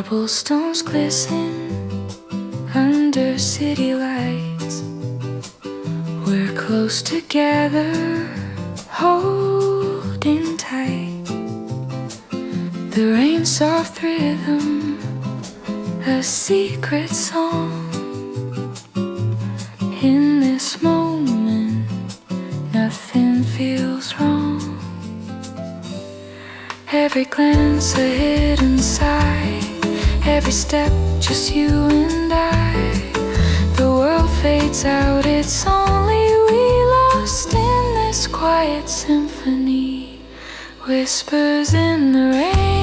Cobblestones glisten under city lights. We're close together, holding tight. The rain's soft rhythm, a secret song. In this moment, nothing feels wrong. Every glance a hidden sigh, every step just you and I. The world fades out, it's only we lost in this quiet symphony. Whispers in the rain.